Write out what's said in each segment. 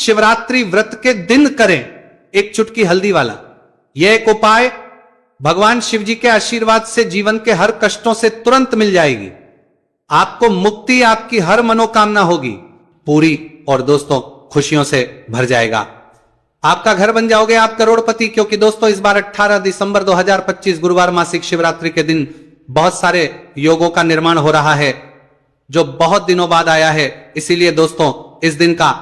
शिवरात्रि व्रत के दिन करें, एक चुटकी हल्दी वाला। यह एक उपाय भगवान शिव जी के आशीर्वाद से जीवन के हर कष्टों से तुरंत मिल जाएगी। आपको मुक्ति, आपकी हर मनोकामना होगी पूरी, और दोस्तों खुशियों से भर जाएगा। आपका घर बन जाओगे आप करोड़पति, क्योंकि दोस्तों इस बार 18 दिसंबर 2025 गुरुवार मासिक शिवरात्रि के दिन बहुत सारे योगों का निर्माण हो रहा है जो बहुत दिनों बाद आया है। इसीलिए दोस्तों इस दिन का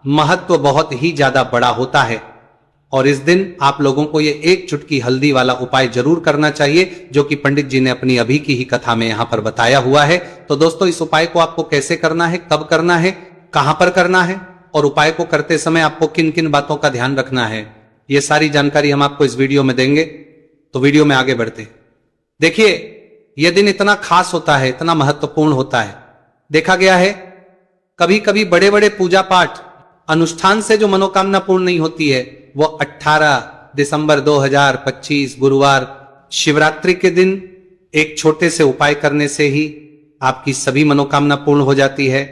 महत्व बहुत ही ज्यादा बड़ा होता है, और इस दिन आप लोगों को ये एक चुटकी हल्दी वाला उपाय जरूर करना चाहिए, जो कि पंडित जी ने अपनी अभी की ही कथा में यहां पर बताया हुआ है। तो दोस्तों इस उपाय को आपको कैसे करना है, कब करना है, कहां पर करना है, और उपाय को करते समय आपको किन किन बातों का ध्यान रखना है, ये सारी जानकारी हम आपको इस वीडियो में देंगे। तो वीडियो में आगे बढ़ते देखिए, यह दिन इतना खास होता है, इतना महत्वपूर्ण होता है। देखा गया है कभी कभी बड़े बड़े पूजा पाठ अनुष्ठान से जो मनोकामना पूर्ण नहीं होती है, वो 18 दिसंबर 2025 गुरुवार शिवरात्रि के दिन एक छोटे से उपाय करने से ही आपकी सभी मनोकामना पूर्ण हो जाती है।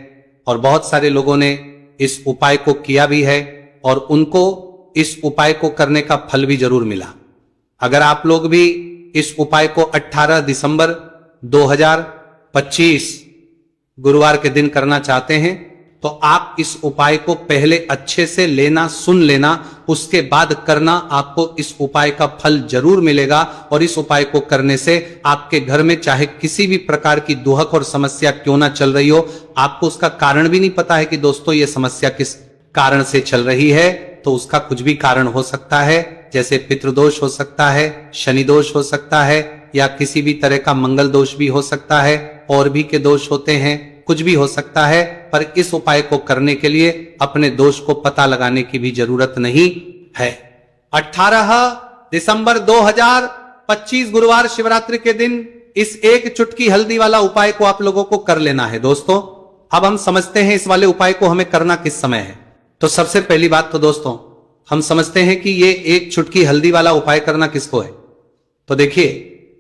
और बहुत सारे लोगों ने इस उपाय को किया भी है, और उनको इस उपाय को करने का फल भी जरूर मिला। अगर आप लोग भी इस उपाय को 18 दिसंबर 2025 गुरुवार के दिन करना चाहते हैं, तो आप इस उपाय को पहले अच्छे से लेना, सुन लेना, उसके बाद करना। आपको इस उपाय का फल जरूर मिलेगा, और इस उपाय को करने से आपके घर में चाहे किसी भी प्रकार की दुहक और समस्या क्यों ना चल रही हो, आपको उसका कारण भी नहीं पता है कि दोस्तों ये समस्या किस कारण से चल रही है, तो उसका कुछ भी कारण हो सकता है। जैसे पितृदोष हो सकता है, शनि दोष हो सकता है, या किसी भी तरह का मंगल दोष भी हो सकता है, और भी के दोष होते हैं, कुछ भी हो सकता है। पर इस उपाय को करने के लिए अपने दोष को पता लगाने की भी जरूरत नहीं है। 18 दिसंबर 2025 गुरुवार शिवरात्रि के दिन इस एक चुटकी हल्दी वाला उपाय को आप लोगों को कर लेना है। दोस्तों अब हम समझते हैं इस वाले उपाय को हमें करना किस समय है। तो सबसे पहली बात तो दोस्तों हम समझते हैं कि ये एक चुटकी हल्दी वाला उपाय करना किसको है। तो देखिए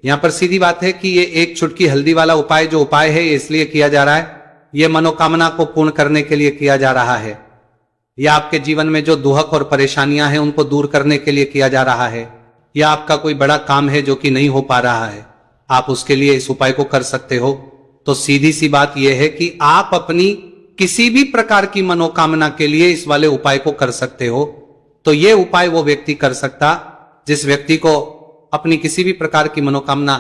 यहां पर सीधी बात है कि ये एक चुटकी हल्दी वाला उपाय जो उपाय है, ये इसलिए किया जा रहा है, ये मनोकामना को पूर्ण करने के लिए किया जा रहा है, या आपके जीवन में जो दुहक और परेशानियां हैं उनको दूर करने के लिए किया जा रहा है, या आपका कोई बड़ा काम है जो कि नहीं हो पा रहा है, आप उसके लिए इस उपाय को कर सकते हो। तो सीधी सी बात यह है कि आप अपनी किसी भी प्रकार की मनोकामना के लिए इस वाले उपाय को कर सकते हो। तो यह उपाय वो व्यक्ति कर सकता जिस व्यक्ति को अपनी किसी भी प्रकार की मनोकामना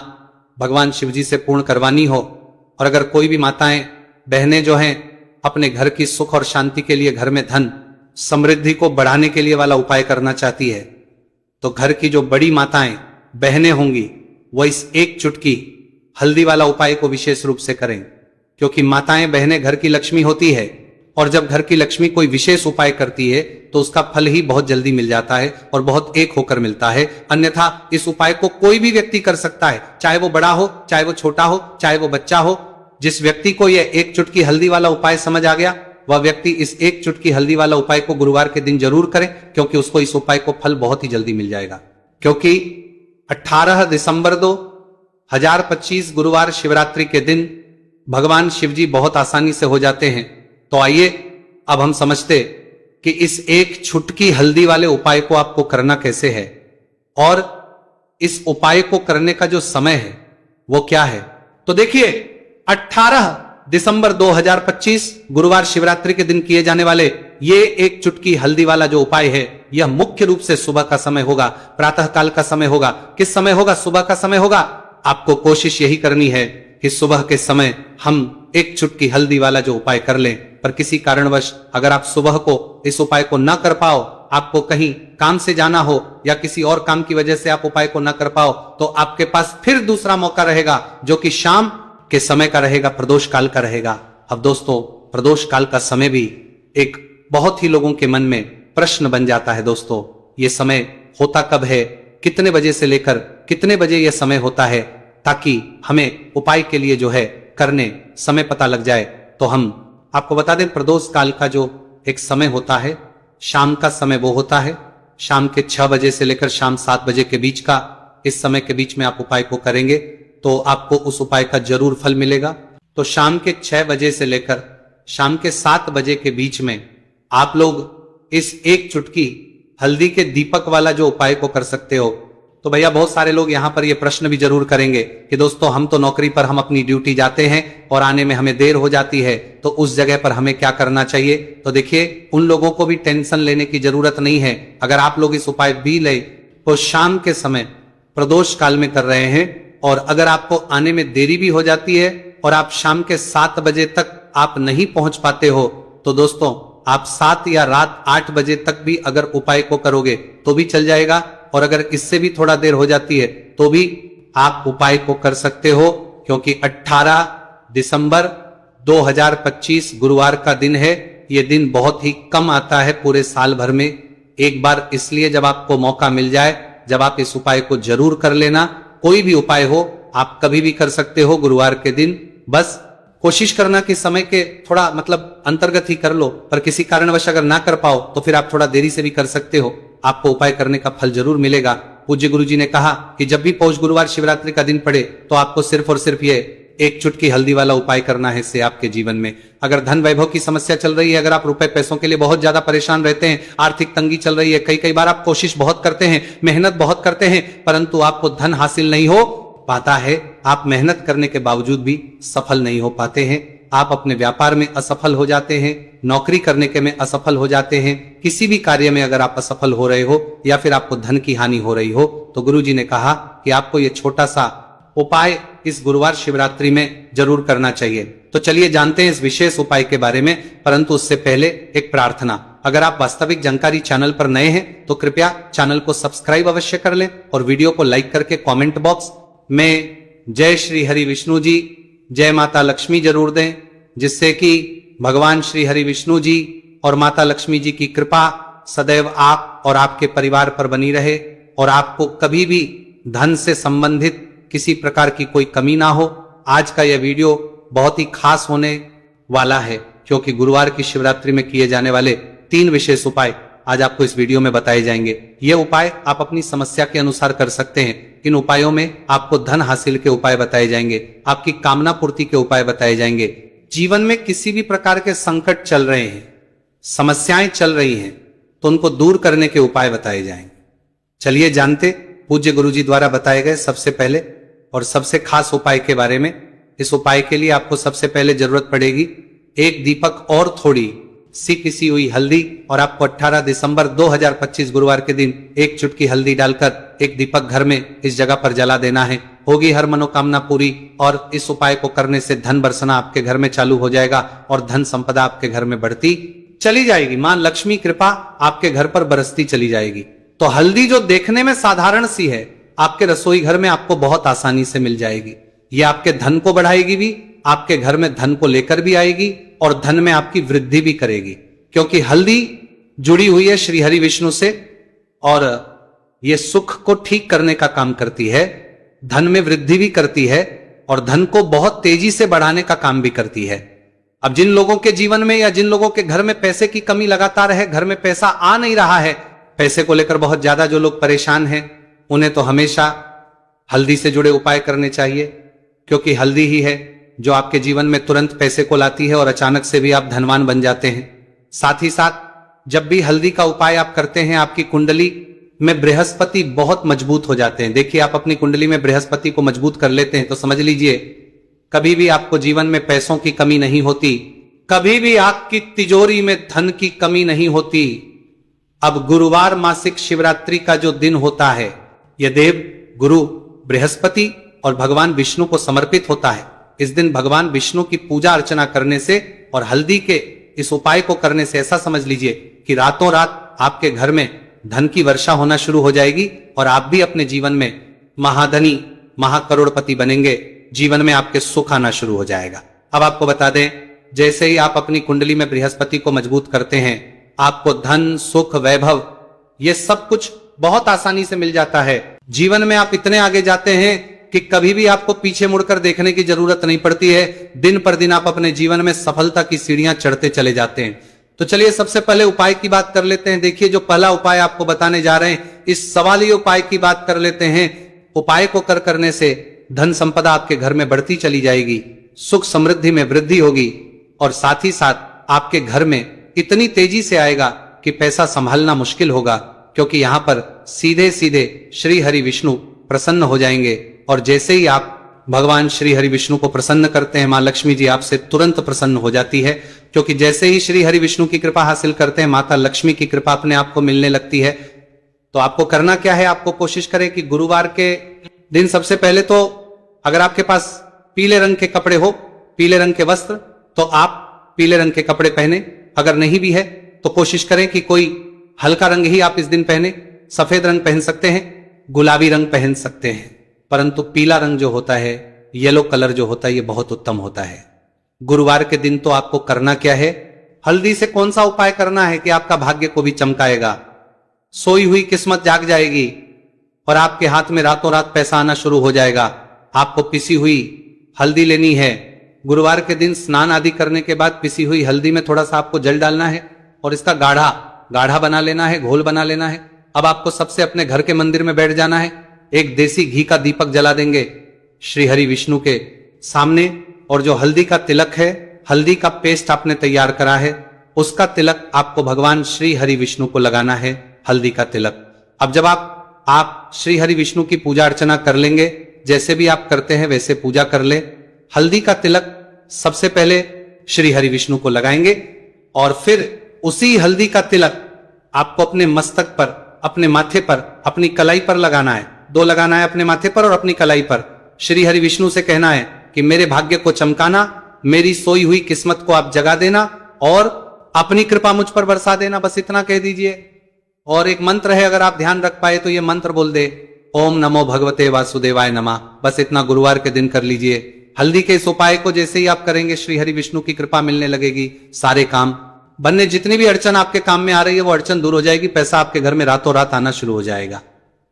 भगवान शिव जी से पूर्ण करवानी हो। और अगर कोई भी माताएं बहनें जो हैं अपने घर की सुख और शांति के लिए, घर में धन समृद्धि को बढ़ाने के लिए वाला उपाय करना चाहती है, तो घर की जो बड़ी माताएं बहनें होंगी वो इस एक चुटकी हल्दी वाला उपाय को विशेष रूप से करें, क्योंकि माताएं बहनें घर की लक्ष्मी होती है, और जब घर की लक्ष्मी कोई विशेष उपाय करती है तो उसका फल ही बहुत जल्दी मिल जाता है और बहुत एक होकर मिलता है। अन्यथा इस उपाय को कोई भी व्यक्ति कर सकता है, चाहे वो बड़ा हो, चाहे वो छोटा हो, चाहे वो बच्चा हो। जिस व्यक्ति को यह एक चुटकी हल्दी वाला उपाय समझ आ गया, वह व्यक्ति इस एक चुटकी हल्दी वाला उपाय को गुरुवार के दिन जरूर करे, क्योंकि उसको इस उपाय को फल बहुत ही जल्दी मिल जाएगा। क्योंकि 18 दिसंबर 2025 गुरुवार शिवरात्रि के दिन भगवान शिव जी बहुत आसानी से हो जाते हैं। तो आइए अब हम समझते कि इस एक चुटकी हल्दी वाले उपाय को आपको करना कैसे है, और इस उपाय को करने का जो समय है वो क्या है। तो देखिए 18 दिसंबर 2025 गुरुवार शिवरात्रि के दिन किए जाने वाले ये एक चुटकी हल्दी वाला जो उपाय है, यह मुख्य रूप से सुबह का समय होगा, प्रातः काल का समय होगा। किस समय होगा? सुबह का समय होगा। आपको कोशिश यही करनी है कि सुबह के समय हम एक चुटकी हल्दी वाला जो उपाय कर लें। पर किसी कारणवश अगर आप सुबह को इस उपाय को ना कर पाओ, आपको कहीं काम से जाना हो या किसी और काम की वजह से आप उपाय को ना कर पाओ, तो आपके पास फिर दूसरा मौका रहेगा, जो कि शाम के समय का रहेगा, प्रदोष काल का रहेगा। अब दोस्तों प्रदोष काल का समय भी एक बहुत ही लोगों के मन में प्रश्न बन जाता है। दोस्तों ये समय होता कब है, कितने बजे से लेकर कितने बजे यह समय होता है, ताकि हमें उपाय के लिए जो है करने समय पता लग जाए। तो हम आपको बता दें, प्रदोष काल का जो एक समय होता है, शाम का समय वो होता है, शाम के 6 बजे से लेकर शाम 7 बजे के बीच का, इस समय के बीच में आप उपाय को करेंगे तो आपको उस उपाय का जरूर फल मिलेगा। तो शाम के 6 बजे से लेकर शाम के 7 बजे के बीच में आप लोग इस एक चुटकी हल्दी के दीपक वाला जो उपाय को कर सकते हो। तो भैया बहुत सारे लोग यहां पर ये प्रश्न भी जरूर करेंगे कि दोस्तों हम तो नौकरी पर हम अपनी ड्यूटी जाते हैं और आने में हमें देर हो जाती है, तो उस जगह पर हमें क्या करना चाहिए। तो देखिए उन लोगों को भी टेंशन लेने की जरूरत नहीं है। अगर आप लोग इस उपाय भी ले तो शाम के समय प्रदोष काल में कर रहे हैं, और अगर आपको आने में देरी भी हो जाती है और आप शाम के 7 बजे तक आप नहीं पहुंच पाते हो, तो दोस्तों आप 7 या रात 8 बजे तक भी अगर उपाय को करोगे तो भी चल जाएगा, और अगर इससे भी थोड़ा देर हो जाती है तो भी आप उपाय को कर सकते हो, क्योंकि 18 दिसंबर 2025 गुरुवार का दिन है। यह दिन बहुत ही कम आता है पूरे साल भर में एक बार, इसलिए जब आपको मौका मिल जाए, जब आप इस उपाय को जरूर कर लेना। कोई भी उपाय हो आप कभी भी कर सकते हो गुरुवार के दिन, बस कोशिश करना कि समय के थोड़ा मतलब अंतर्गत ही कर लो, पर किसी कारणवश अगर ना कर पाओ तो फिर आप थोड़ा देरी से भी कर सकते हो, आपको उपाय करने का फल जरूर मिलेगा। पूज्य गुरुजी ने कहा कि जब भी पौष गुरुवार शिवरात्रि का दिन पड़े तो आपको सिर्फ और सिर्फ ये एक चुटकी हल्दी वाला उपाय करना है। इससे आपके जीवन में अगर धन वैभव की समस्या चल रही है, अगर आप रुपए पैसों के लिए बहुत ज्यादा परेशान रहते हैं, आर्थिक तंगी चल रही है, कई बार आप कोशिश बहुत करते हैं, मेहनत बहुत करते हैं, परंतु आपको धन हासिल नहीं हो पाता है, आप मेहनत करने के बावजूद भी सफल नहीं हो पाते हैं, आप अपने व्यापार में असफल हो जाते हैं, नौकरी करने के में असफल हो जाते हैं, किसी भी कार्य में अगर आप असफल हो रहे हो या फिर आपको धन की हानि हो रही हो, तो गुरुजी ने कहा कि आपको ये छोटा सा उपाय इस गुरुवार शिवरात्रि में जरूर करना चाहिए। तो चलिए जानते हैं इस विशेष उपाय के बारे में, परंतु उससे पहले एक प्रार्थना। अगर आप वास्तविक जानकारी चैनल पर नए हैं तो कृपया चैनल को सब्सक्राइब अवश्य कर लें और वीडियो को लाइक करके कमेंट बॉक्स में जय श्री हरि विष्णु जी, जय माता लक्ष्मी जरूर दें, जिससे कि भगवान श्री हरि विष्णु जी और माता लक्ष्मी जी की कृपा सदैव आप और आपके परिवार पर बनी रहे और आपको कभी भी धन से संबंधित किसी प्रकार की कोई कमी ना हो। आज का यह वीडियो बहुत ही खास होने वाला है, क्योंकि गुरुवार की शिवरात्रि में किए जाने वाले 3 विशेष उपाय आज आपको इस वीडियो में बताए जाएंगे। ये उपाय आप अपनी समस्या के अनुसार कर सकते हैं। इन उपायों में आपको धन हासिल के उपाय बताए जाएंगे, आपकी कामना पूर्ति के उपाय बताए जाएंगे। जीवन में किसी भी प्रकार के संकट चल रहे हैं, समस्याएं चल रही हैं, तो उनको दूर करने के उपाय बताए जाएंगे। चलिए जानते पूज्य गुरुजी द्वारा बताए गए सबसे पहले और सबसे खास उपाय के बारे में। इस उपाय के लिए आपको सबसे पहले जरूरत पड़ेगी एक दीपक और थोड़ी सी पिसी हुई हल्दी, और आपको 18 दिसंबर 2025 गुरुवार के दिन एक चुटकी हल्दी डालकर एक दीपक घर में इस जगह पर जला देना है। होगी हर मनोकामना पूरी, और इस उपाय को करने से धन बरसना आपके घर में चालू हो जाएगा और धन संपदा आपके घर में बढ़ती चली जाएगी। मां लक्ष्मी कृपा आपके घर पर बरसती चली जाएगी। तो हल्दी जो देखने में साधारण सी है, आपके रसोई घर में आपको बहुत आसानी से मिल जाएगी। ये आपके धन को बढ़ाएगी भी, आपके घर में धन को लेकर भी आएगी और धन में आपकी वृद्धि भी करेगी, क्योंकि हल्दी जुड़ी हुई है श्री हरि विष्णु से और यह सुख को ठीक करने का काम करती है, धन में वृद्धि भी करती है और धन को बहुत तेजी से बढ़ाने का काम भी करती है। अब जिन लोगों के जीवन में या जिन लोगों के घर में पैसे की कमी लगातार है, घर में पैसा आ नहीं रहा है, पैसे को लेकर बहुत ज्यादा जो लोग परेशान हैं, उन्हें तो हमेशा हल्दी से जुड़े उपाय करने चाहिए, क्योंकि हल्दी ही है जो आपके जीवन में तुरंत पैसे को लाती है और अचानक से भी आप धनवान बन जाते हैं। साथ ही साथ जब भी हल्दी का उपाय आप करते हैं, आपकी कुंडली में बृहस्पति बहुत मजबूत हो जाते हैं। देखिए आप अपनी कुंडली में बृहस्पति को मजबूत कर लेते हैं तो समझ लीजिए कभी भी आपको जीवन में पैसों की कमी नहीं होती, कभी भी आपकी तिजोरी में धन की कमी नहीं होती। अब गुरुवार मासिक शिवरात्रि का जो दिन होता है, यह देव गुरु बृहस्पति और भगवान विष्णु को समर्पित होता है। इस दिन भगवान विष्णु की पूजा अर्चना करने से और हल्दी के इस उपाय को करने से ऐसा समझ लीजिए कि रातों रात आपके घर में धन की वर्षा होना शुरू हो जाएगी और आप भी अपने जीवन में महाधनी महाकरोड़पति बनेंगे। जीवन में आपके सुख आना शुरू हो जाएगा। अब आपको बता दें, जैसे ही आप अपनी कुंडली में बृहस्पति को मजबूत करते हैं, आपको धन सुख वैभव ये सब कुछ बहुत आसानी से मिल जाता है। जीवन में आप इतने आगे जाते हैं कि कभी भी आपको पीछे मुड़कर देखने की जरूरत नहीं पड़ती है। दिन पर दिन आप अपने जीवन में सफलता की सीढ़ियां चढ़ते चले जाते हैं। तो चलिए सबसे पहले उपाय की बात कर लेते हैं। देखिए जो पहला उपाय आपको बताने जा रहे हैं, इस सवाली उपाय की बात कर लेते हैं। उपाय को करने से धन संपदा आपके घर में बढ़ती चली जाएगी, सुख समृद्धि में वृद्धि होगी और साथ ही साथ आपके घर में इतनी तेजी से आएगा कि पैसा संभालना मुश्किल होगा, क्योंकि यहां पर सीधे सीधे श्री हरि विष्णु प्रसन्न हो जाएंगे। और जैसे ही आप भगवान श्री हरि विष्णु को प्रसन्न करते हैं, मां लक्ष्मी जी आपसे तुरंत प्रसन्न हो जाती है, क्योंकि जैसे ही श्री हरि विष्णु की कृपा हासिल करते हैं, माता लक्ष्मी की कृपा अपने आप को मिलने लगती है। तो आपको करना क्या है, आपको कोशिश करें कि गुरुवार के दिन सबसे पहले तो अगर आपके पास पीले रंग के कपड़े हो, पीले रंग के वस्त्र, तो आप पीले रंग के कपड़े पहने। अगर नहीं भी है तो कोशिश करें कि कोई हल्का रंग ही आप इस दिन पहने। सफेद रंग पहन सकते हैं, गुलाबी रंग पहन सकते हैं, परंतु पीला रंग जो होता है, येलो कलर जो होता है, ये बहुत उत्तम होता है। गुरुवार के दिन तो आपको करना क्या है, हल्दी से कौन सा उपाय करना है कि आपका भाग्य को भी चमकाएगा, सोई हुई किस्मत जाग जाएगी और आपके हाथ में रातों रात पैसा आना शुरू हो जाएगा। आपको पिसी हुई हल्दी लेनी है। गुरुवार के दिन स्नान आदि करने के बाद पिसी हुई हल्दी में थोड़ा सा आपको जल डालना है और इसका गाढ़ा गाढ़ा बना लेना है, घोल बना लेना है। अब आपको सबसे अपने घर के मंदिर में बैठ जाना है, एक देसी घी का दीपक जला देंगे श्री हरि विष्णु के सामने, और जो हल्दी का तिलक है, हल्दी का पेस्ट आपने तैयार करा है, उसका तिलक आपको भगवान श्री हरि विष्णु को लगाना है, हल्दी का तिलक। अब जब आप श्री हरि विष्णु की पूजा अर्चना कर लेंगे, जैसे भी आप करते हैं वैसे पूजा कर ले। हल्दी का तिलक सबसे पहले श्री हरि विष्णु को लगाएंगे और फिर उसी हल्दी का तिलक आपको अपने मस्तक पर, अपने माथे पर, अपनी कलाई पर लगाना है। 2 लगाना है, अपने माथे पर और अपनी कलाई पर। श्री हरि विष्णु से कहना है कि मेरे भाग्य को चमकाना, मेरी सोई हुई किस्मत को आप जगा देना और अपनी कृपा मुझ पर बरसा देना, बस इतना कह दीजिए। और एक मंत्र है, अगर आप ध्यान रख पाए तो ये मंत्र बोल दे, ओम नमो भगवते वासुदेवाय नमः। बस इतना गुरुवार के दिन कर लीजिए। हल्दी के इस उपाय को जैसे ही आप करेंगे, श्री हरि विष्णु की कृपा मिलने लगेगी, सारे काम बनने, जितनी भी अड़चन आपके काम में आ रही है वो अड़चन दूर हो जाएगी, पैसा आपके घर में रातों रात आना शुरू हो जाएगा।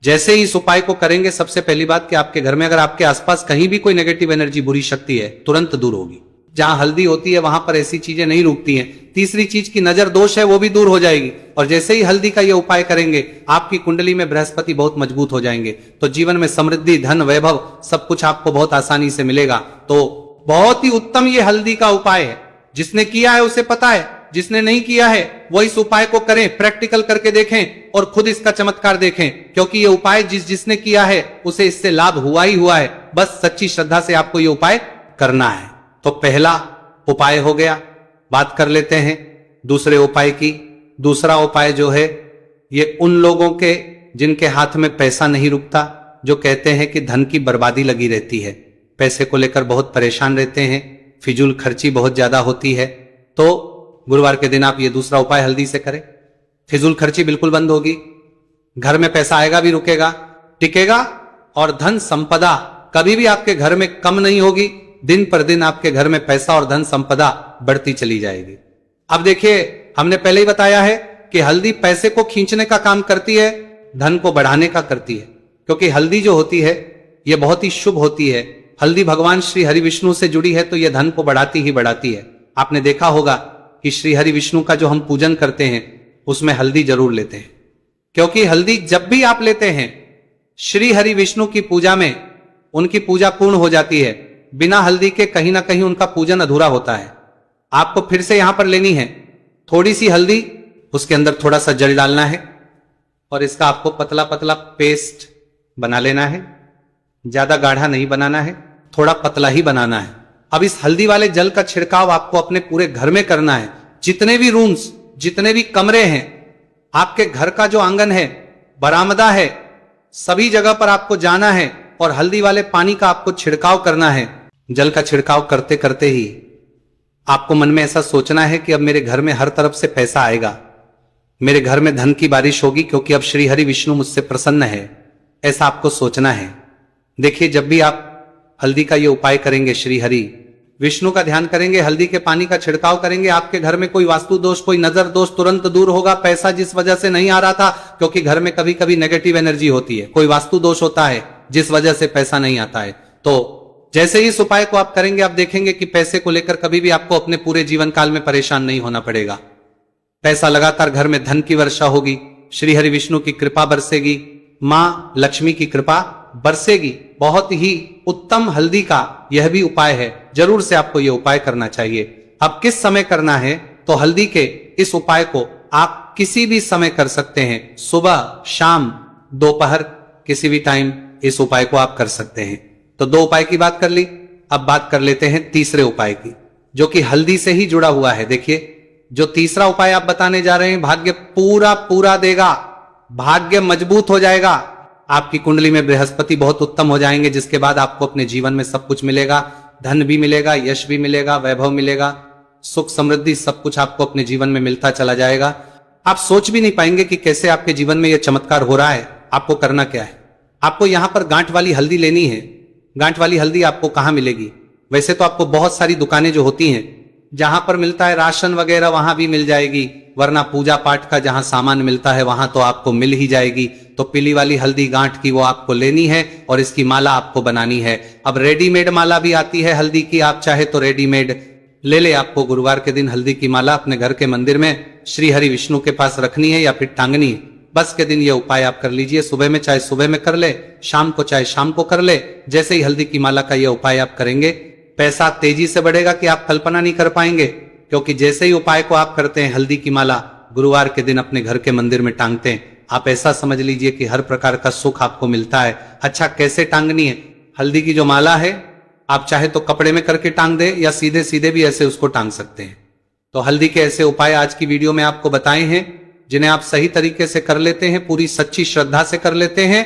जैसे ही इस उपाय को करेंगे, सबसे पहली बात कि आपके घर में अगर आपके आसपास कहीं भी कोई नेगेटिव एनर्जी, बुरी शक्ति है, तुरंत दूर होगी। जहां हल्दी होती है वहां पर ऐसी चीजें नहीं रुकती हैं। तीसरी चीज की नजर दोष है वो भी दूर हो जाएगी। और जैसे ही हल्दी का ये उपाय करेंगे, आपकी कुंडली में बृहस्पति बहुत मजबूत हो जाएंगे, तो जीवन में समृद्धि, धन, वैभव सब कुछ आपको बहुत आसानी से मिलेगा। तो बहुत ही उत्तम ये हल्दी का उपाय है। जिसने किया है उसे पता है, जिसने नहीं किया है वो इस उपाय को करें, प्रैक्टिकल करके देखें और खुद इसका चमत्कार देखें, क्योंकि ये उपाय जिसने किया है उसे इससे लाभ हुआ ही हुआ है। बस सच्ची श्रद्धा से आपको ये उपाय करना है। तो पहला उपाय हो गया। बात कर लेते हैं दूसरे उपाय की। दूसरा उपाय जो है, ये उन लोगों के जिनके हाथ में पैसा नहीं रुकता, जो कहते हैं कि धन की बर्बादी लगी रहती है, पैसे को लेकर बहुत परेशान रहते हैं, फिजूल खर्ची बहुत ज्यादा होती है, तो गुरुवार के दिन आप ये दूसरा उपाय हल्दी से करें। फिजूल खर्ची बिल्कुल बंद होगी, घर में पैसा आएगा भी, रुकेगा, टिकेगा, और धन संपदा कभी भी आपके घर में कम नहीं होगी। दिन पर दिन आपके घर में पैसा और धन संपदा बढ़ती चली जाएगी। अब देखिए, हमने पहले ही बताया है कि हल्दी पैसे को खींचने का काम करती है, धन को बढ़ाने का करती है, क्योंकि हल्दी जो होती है ये बहुत ही शुभ होती है। हल्दी भगवान श्री हरि विष्णु से जुड़ी है, तो ये धन को बढ़ाती ही बढ़ाती है। आपने देखा होगा कि श्री हरि विष्णु का जो हम पूजन करते हैं उसमें हल्दी जरूर लेते हैं, क्योंकि हल्दी जब भी आप लेते हैं श्री हरि विष्णु की पूजा में, उनकी पूजा पूर्ण हो जाती है। बिना हल्दी के कहीं ना कहीं उनका पूजन अधूरा होता है। आपको फिर से यहां पर लेनी है थोड़ी सी हल्दी, उसके अंदर थोड़ा सा जल डालना है और इसका आपको पतला पतला पेस्ट बना लेना है। ज्यादा गाढ़ा नहीं बनाना है, थोड़ा पतला ही बनाना है। अब इस हल्दी वाले जल का छिड़काव आपको अपने पूरे घर में करना है। जितने भी रूम्स, जितने भी कमरे हैं, आपके घर का जो आंगन है, बरामदा है, सभी जगह पर आपको जाना है और हल्दी वाले पानी का आपको छिड़काव करना है। जल का छिड़काव करते करते ही आपको मन में ऐसा सोचना है कि अब मेरे घर में हर तरफ से पैसा आएगा, मेरे घर में धन की बारिश होगी, क्योंकि अब श्री हरि विष्णु मुझसे प्रसन्न है, ऐसा आपको सोचना है। देखिए, जब भी आप हल्दी का ये उपाय करेंगे, श्री हरि विष्णु का ध्यान करेंगे, हल्दी के पानी का छिड़काव करेंगे, आपके घर में कोई वास्तु दोष, कोई नजर दोष तुरंत दूर होगा। पैसा जिस वजह से नहीं आ रहा था, क्योंकि घर में कभी कभी नेगेटिव एनर्जी होती है, कोई वास्तु दोष होता है जिस वजह से पैसा नहीं आता है, तो जैसे ही इस उपाय को आप करेंगे, आप देखेंगे कि पैसे को लेकर कभी भी आपको अपने पूरे जीवन काल में परेशान नहीं होना पड़ेगा। पैसा लगातार घर में धन की वर्षा होगी, श्री हरि विष्णु की कृपा बरसेगी, मां लक्ष्मी की कृपा बरसेगी। बहुत ही उत्तम हल्दी का यह भी उपाय है, जरूर से आपको यह उपाय करना चाहिए। अब किस समय करना है, तो हल्दी के इस उपाय को आप किसी भी समय कर सकते हैं, सुबह, शाम, दोपहर, किसी भी टाइम इस उपाय को आप कर सकते हैं। तो 2 उपाय की बात कर ली, अब बात कर लेते हैं तीसरे उपाय की, जो कि हल्दी से ही जुड़ा हुआ है। देखिए, जो तीसरा उपाय आप बताने जा रहे हैं, भाग्य पूरा पूरा देगा, भाग्य मजबूत हो जाएगा, आपकी कुंडली में बृहस्पति बहुत उत्तम हो जाएंगे, जिसके बाद आपको अपने जीवन में सब कुछ मिलेगा, धन भी मिलेगा, यश भी मिलेगा, वैभव मिलेगा, सुख समृद्धि सब कुछ आपको अपने जीवन में मिलता चला जाएगा। आप सोच भी नहीं पाएंगे कि कैसे आपके जीवन में यह चमत्कार हो रहा है। आपको करना क्या है, आपको यहां पर गांठ वाली हल्दी लेनी है। गांठ वाली हल्दी आपको कहां मिलेगी? वैसे तो आपको बहुत सारी दुकानें जो होती हैं, जहां पर मिलता है राशन वगैरह, वहां भी मिल जाएगी, वरना पूजा पाठ का जहां सामान मिलता है वहां तो आपको मिल ही जाएगी। तो पीली वाली हल्दी गांठ की वो आपको लेनी है और इसकी माला आपको बनानी है। अब रेडीमेड माला भी आती है हल्दी की, आप चाहे तो रेडीमेड ले ले। आपको गुरुवार के दिन हल्दी की माला अपने घर के मंदिर में श्री हरि विष्णु के पास रखनी है या फिर टांगनी है। बस के दिन ये उपाय आप कर लीजिए, सुबह में चाहे सुबह में कर ले, शाम को चाहे शाम को कर ले। जैसे ही हल्दी की माला का ये उपाय आप करेंगे, पैसा तेजी से बढ़ेगा कि आप कल्पना नहीं कर पाएंगे, क्योंकि जैसे ही उपाय को आप करते हैं, हल्दी की माला गुरुवार के दिन अपने घर के मंदिर में टांगते हैं, आप ऐसा समझ लीजिए कि हर प्रकार का सुख आपको मिलता है। अच्छा, कैसे टांगनी है? हल्दी की जो माला है, आप चाहे तो कपड़े में करके टांग दे या सीधे सीधे भी ऐसे उसको टांग सकते हैं। तो हल्दी के ऐसे उपाय आज की वीडियो में आपको बताए हैं, जिन्हें आप सही तरीके से कर लेते हैं, पूरी सच्ची श्रद्धा से कर लेते हैं,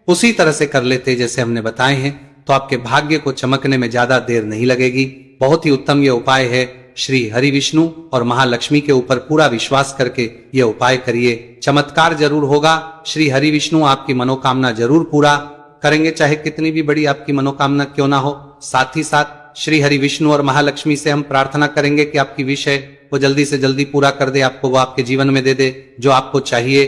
उसी तरह से कर लेते हैं जैसे हमने बताए हैं, तो आपके भाग्य को चमकने में ज्यादा देर नहीं लगेगी। बहुत ही उत्तम ये उपाय है। श्री हरि विष्णु और महालक्ष्मी के ऊपर पूरा विश्वास करके ये उपाय करिए, चमत्कार जरूर होगा। श्री हरि विष्णु आपकी मनोकामना जरूर पूरा करेंगे, चाहे कितनी भी बड़ी आपकी मनोकामना क्यों ना हो। साथ ही साथ श्री हरि विष्णु और महालक्ष्मी से हम प्रार्थना करेंगे कि आपकी विश है वो जल्दी से जल्दी पूरा कर दे, आपको वो आपके जीवन में दे दे जो आपको चाहिए।